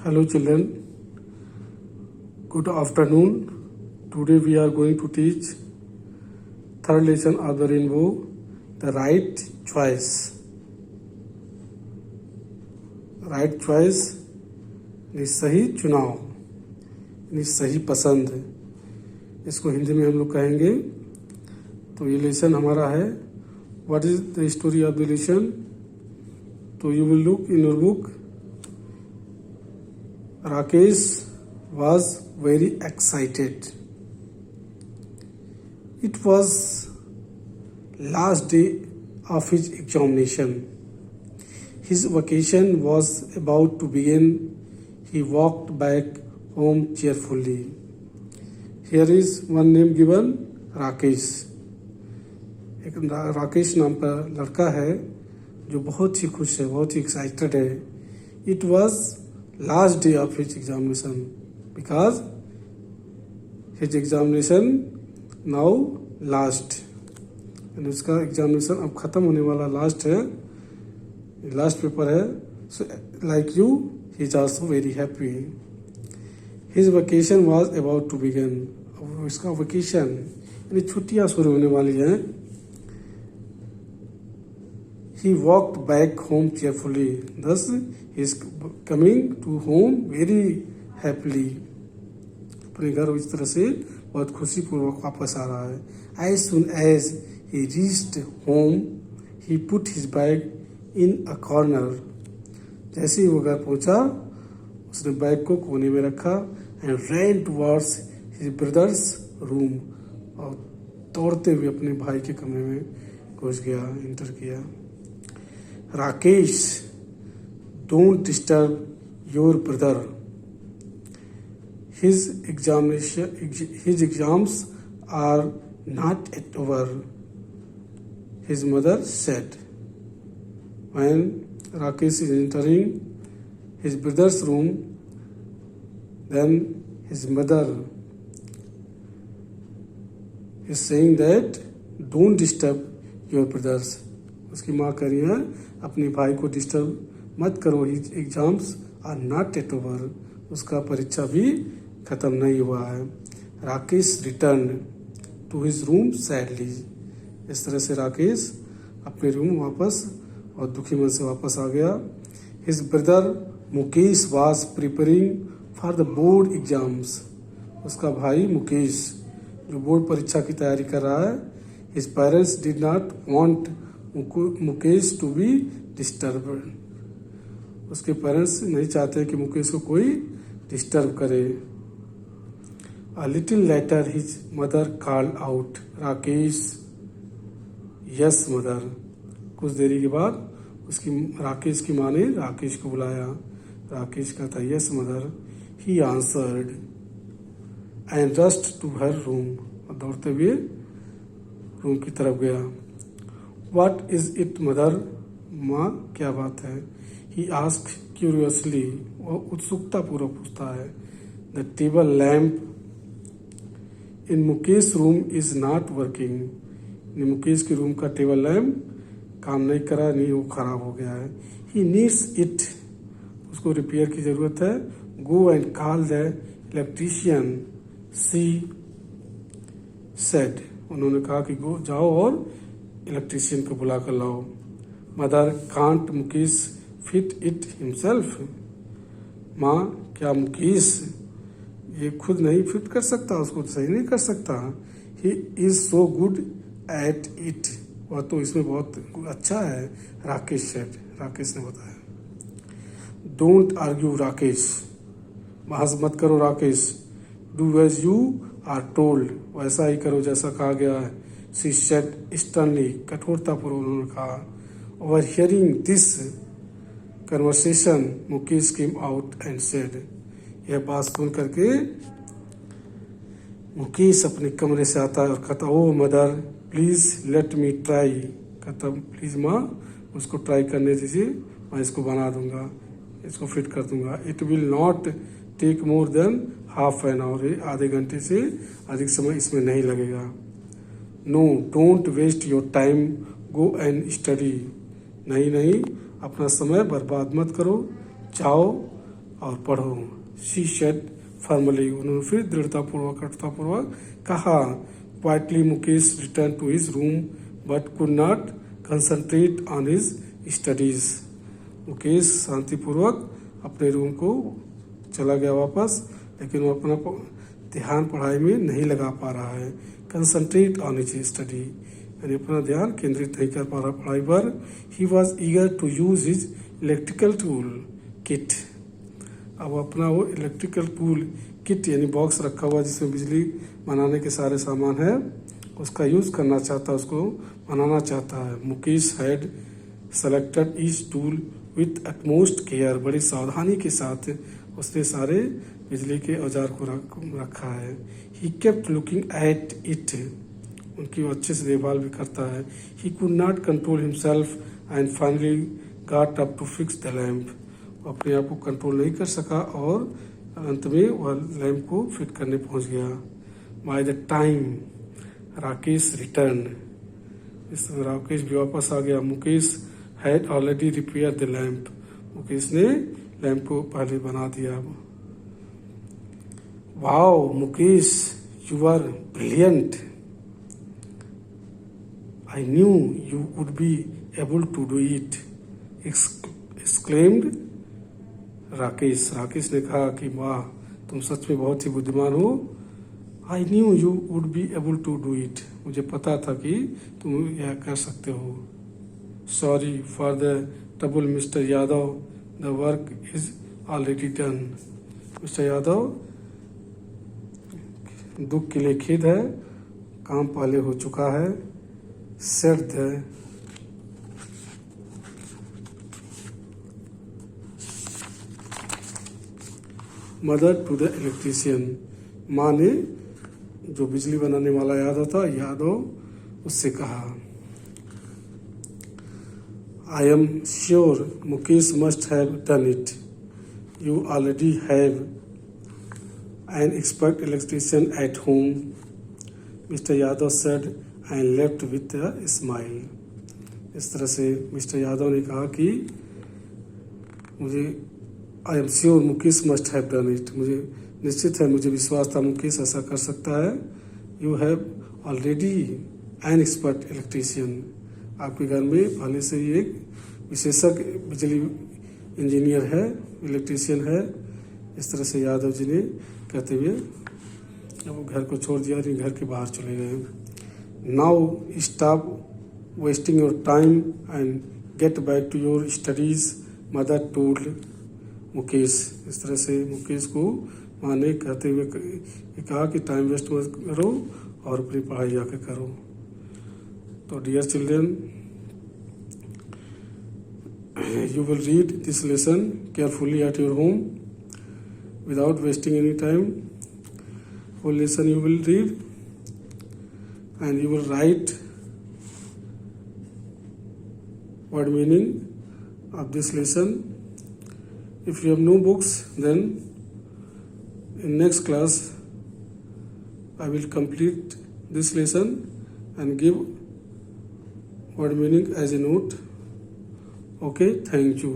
Hello children, good afternoon. Today we are going to teach third lesson of the rainbow, the right choice. Right choice यानी सही चुनाव, यानी सही पसंद. इसको हिंदी में हम लोग कहेंगे. तो ये लेसन हमारा है. What is the story of the lesson? तो you will look in your book. Rakesh was very excited. It was last day of his examination. His vacation was about to begin. He walked back home cheerfully. Here is one name given, Rakesh. एक राकेश नाम का लड़का है जो बहुत ही खुश है, बहुत ही एक्साइटेड है. It was last day of his examination because his examination now last. यानी उसका एग्जामिनेशन अब ख़त्म होने वाला, लास्ट है, लास्ट पेपर है. So like you he is also very happy. His vacation was about to begin. अब इसका वेकेशन यानी छुट्टियाँ शुरू होने वाली हैं. He walked back home cheerfully. Thus, he is coming to home very happily. अपने घर इस तरह से बहुत खुशी पूर्वक वापस आ रहा है. As soon as he reached home, he put his bag in a corner. जैसे ही वो घर पहुंचा, उसने बैग को कोने में रखा and ran towards his brother's room. और दौड़ते हुए अपने भाई के कमरे में घुस गया, इंटर किया. Rakesh, don't disturb your brother. His exams are not yet over, his mother said. When Rakesh is entering his brother's room, then his mother is saying that don't disturb your brothers. उसकी माँ कह रही है अपने भाई को disturb मत करो. His exams are not yet over. उसका परीक्षा भी ख़त्म नहीं हुआ है. Rakesh return to his room sadly. इस तरह से राकेश अपने रूम वापस और दुखी मन से वापस आ गया. His brother Mukesh was preparing for the board exams. उसका भाई मुकेश जो बोर्ड परीक्षा की तैयारी कर रहा है. His parents did not want Mukesh to be disturb. उसके पेरेंट्स नहीं चाहते कि मुकेश को कोई डिस्टर्ब करे. A little later his mother called out Rakesh. Yes mother. कुछ देरी के बाद उसकी राकेश की माँ ने राकेश को बुलाया. राकेश कहता yes mother. He answered and rushed to her room. और दौड़ते हुए रूम की तरफ गया. What is it, mother? माँ क्या बात है? He asked curiously. वो उत्सुकता पूर्वक पूछता है. The table lamp in Mukesh room is not working. Mukesh के रूम का टेबल लैम्प काम नहीं करा, नहीं, वो खराब हो गया है. He needs it. उसको रिपेयर की जरूरत है. Go and call the electrician. She said. उन्होंने कहा कि गो जाओ और इलेक्ट्रीशियन को बुला कर लाओ. Mother can't Mukesh fit it himself. माँ क्या मुकेश ये खुद नहीं फिट कर सकता, उसको सही नहीं कर सकता. He is so good at it. वह तो इसमें बहुत अच्छा है. राकेश सेड. राकेश ने बताया. Don't argue Rakesh. बहस मत करो Rakesh. Do as you are told. वैसा ही करो जैसा कहा गया है. She said sternly. कठोरतापूर्वक उन्होंने कहा. Overhearing this conversation, Mukesh came out and said. यह बात सुन करके मुकेश अपने कमरे से आता है और कहता oh mother please let me try. कहता प्लीज माँ उसको ट्राई करने दीजिए, मैं इसको बना दूंगा, इसको फिट कर दूंगा. It will not take more than half an hour. आधे घंटे से अधिक समय इसमें नहीं लगेगा. No don't waste your time. Go and study. नहीं, अपना समय बर्बाद मत करो, जाओ और पढ़ो। शी सेड फॉर्मली, उन्होंने फिर दृढ़तापूर्वक कठोरतापूर्वक कहा। Quietly Mukesh return to his room but could not concentrate on his studies. Mukesh शांतिपूर्वक अपने रूम को चला गया वापस, लेकिन वो अपना ध्यान पढ़ाई में नहीं लगा पा रहा है। कंसंट्रेट ऑन हिज स्टडी, यानी अपना ध्यान केंद्रित नहीं कर पा रहा पढ़ाई पर। He was eager to use his electrical tool kit. अब अपना वो इलेक्ट्रिकल टूल किट यानी बॉक्स रखा हुआ जिसमें बिजली बनाने के सारे सामान है, उसका यूज करना चाहता है, उसको बनाना चाहता है। Mukesh had selected each tool with utmost care, बड़ी सावधानी के साथ उसने सारे बिजली के औजार को रखा है। He kept looking at it, उनकी वो अच्छे से देखभाल भी करता है। He could not control himself and finally got up to fix the lamp, अपने आप को कंट्रोल नहीं कर सका और अंत में वह लैम्प को फिट करने पहुंच गया। By the time Rakesh return, इस समय राकेश भी वापस आ गया। Mukesh had already repair the lamp, Mukesh ने लैम्प को पहले बना दिया। Wow Mukesh, you are brilliant, I knew you would be able to do it, exclaimed Rakesh. Rakesh ने कहा कि वाह तुम सच में बहुत ही बुद्धिमान हो। I knew you would be able to do it, मुझे पता था कि तुम यह कर सकते हो। Sorry for the trouble Mr. Yadav, the work is already done। Mister Yadav, दुख के लिए खेद है, काम पहले हो चुका है। said the mother to the electrician, माँ ने जो बिजली बनाने वाला यादव उससे कहा। I am sure Mukesh must have done it. You already have an expert electrician at home, Mr. Yadav said and left with a smile। इस तरह से मिस्टर यादव ने कहा कि मुझे I am sure Mukesh must have done it, मुझे निश्चित है, मुझे विश्वास था मुकेश ऐसा कर सकता है। You have already an expert electrician, आपके घर में पहले से ही एक विशेषज्ञ बिजली इंजीनियर है, इलेक्ट्रीशियन है। इस तरह से यादव जी ने कहते हुए वो घर को छोड़ दिया, घर के बाहर चले गए। Now stop wasting your time and get back to your studies, mother told Mukesh. इस तरह से मुकेश को माँ ने कहते हुए कहा कि टाइम वेस्ट मत करो और अपनी पढ़ाई आके करो। तो dear children, you will read this lesson carefully at your home without wasting any time. Whole lesson you will read and you will write word meaning of this lesson. If you have no books, then in next class I will complete this lesson and give word meaning as a note. Okay, thank you.